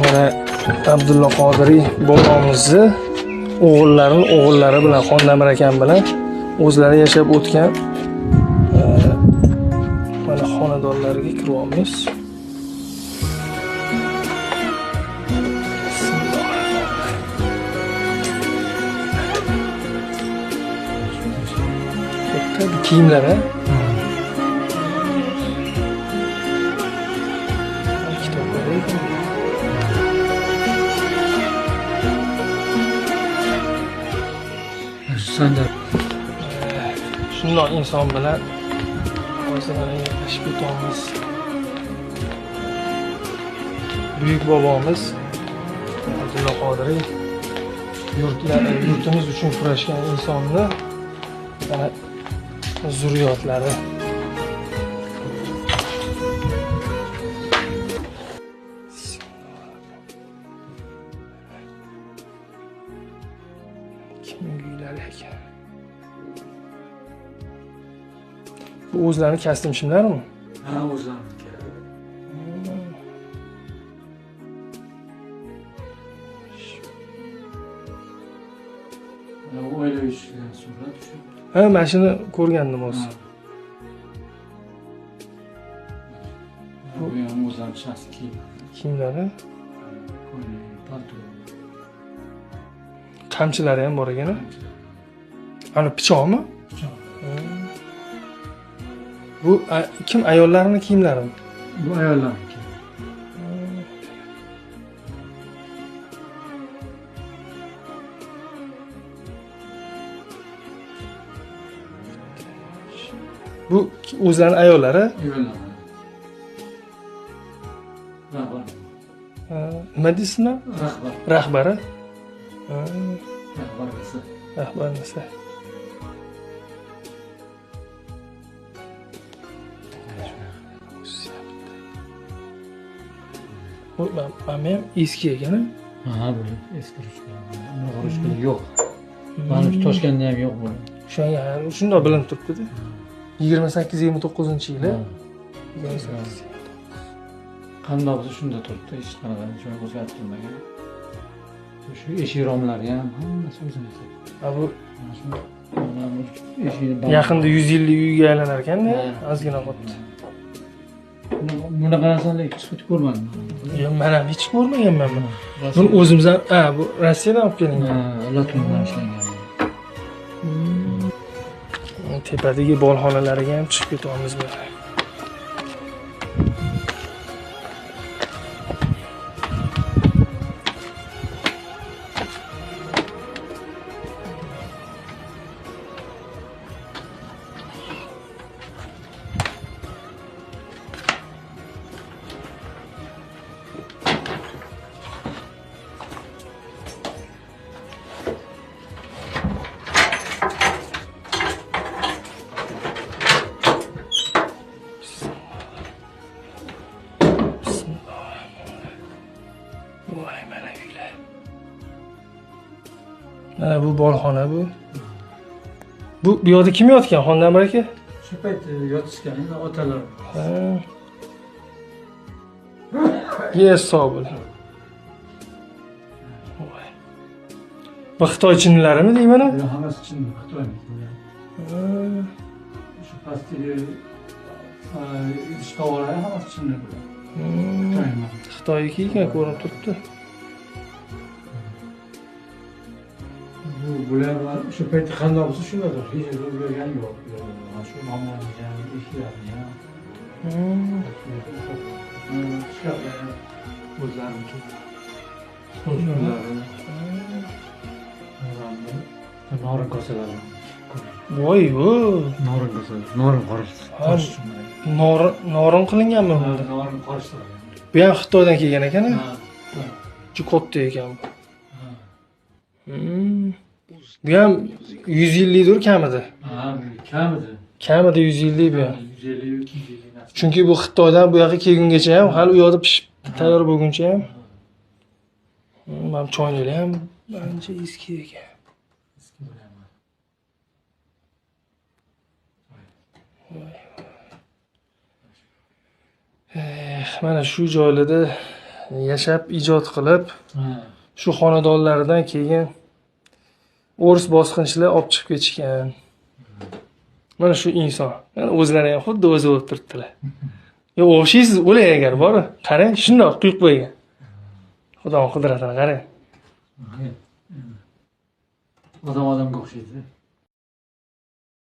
Mana Abdulla Qodiriy bobomizni o'g'illari bilan Xondamir akam bilan o'zlari yashab o'tgan mana xonadonlariga kiryapmiz. Katta kiyimlar ha. Shundoq inson bilan hozir mana gaplashib o'tamiz. Buyuk bobomiz Abdulla Qodiriy yurtimiz uchun kurashgan insonni mana zurriyotlari. Kimning uylari ekan? Bu o'zlarini kastim shimlarmi? Ha, o'zlariniki. Mana oila ishidan surat shu. Ha, mana shuni ko'rgandim o'zi. Bu ham o'zlari shaxsiy kiyim. Kiyimlari, Palto. qamchilari ham bor ekan. Ana pichoqmi? Pichoq. Bu kim ayollarning kiyimlarimi? Bu ayollarniki. Bu o'zlarining ayollari. Ayollar. Rahbar. Nima deysizlar? Rahbar. Rahbari. Rahbarisi. Rahbarisi. Bu ham eski ekan. Ha, bu eski ruchka. Buni ruchka yo'q. Mana Toshkentda ham yo'q bu. Shundoq bilinib turibdi-da. 28-29-yili. Qandoq bo'lsa shunda turibdi, hech qanaqa joy o'zgartirilmagan. Shu eshik romlari ham hammasi o'zimizda. Bu eshikni yaqinda 100 yillik uyga aylanar ekanda, ozgina qoldi. Bunaqa narsani chiqib ko'rmadim. Yo'q, men ham hech ko'rmaganman buni. Buni o'zimizdan, bu Rossiyadan olib kelingan. Latindan ishlangan. Tepadagi bolxonalariga ham chiqib ketamiz bu. Voy mana uylar. Mana bu bolxona bu. Bu yoqda kim yotgan? Xondamir aka? Shu payt yotishgan otalar. Yes, sog' bo'ling. Voy. Bu Xitoy chinlarimi deyman? Hammasi chin Xitoyniki. Shu pastdagi idish tovoqlari hammasi chinniki. Xitoyniki ekan ko'rinib turibdi. Bular shu paytda qanday bo'lsa shundadir. Hech o'zgargani yo'q. Mana shu nomlarni ham, eshiklarni ham. Shkaflar o'zlariniki. Stollarni. Norin kosalar. Voy, bu. Norin kosalar. Norin qorish. Norin qilinganmi bunda? Norin qorish. Bu ham Xitoydan kelgan ekan. Juda katta ekan. Bu ham 100 yillikdir kamida. Kamida. Kamida 100 yillik bu ham. 150 200 yil. Chunki bu Xitoydan bu yoqqa kelgungacha ham, hali u yoqda pishib tayyor bo'lguncha ham. Mana choynalar ham ancha eski ekan. Eski bo'laman. mana shu joylarda yashab, ijod qilib, shu xonadonlardan keyin o'ris bosqinchilar olib chiqib ketishgan. Mana shu inson. Mana o'zlari ham xuddi o'zi bo'lib turibdilar. Yo, o'xshaysiz, o'lay agar bor. Qarang, shundoq quyib qo'ygan. Xudoning qudratini qarang. Odam odamga o'xshaydi.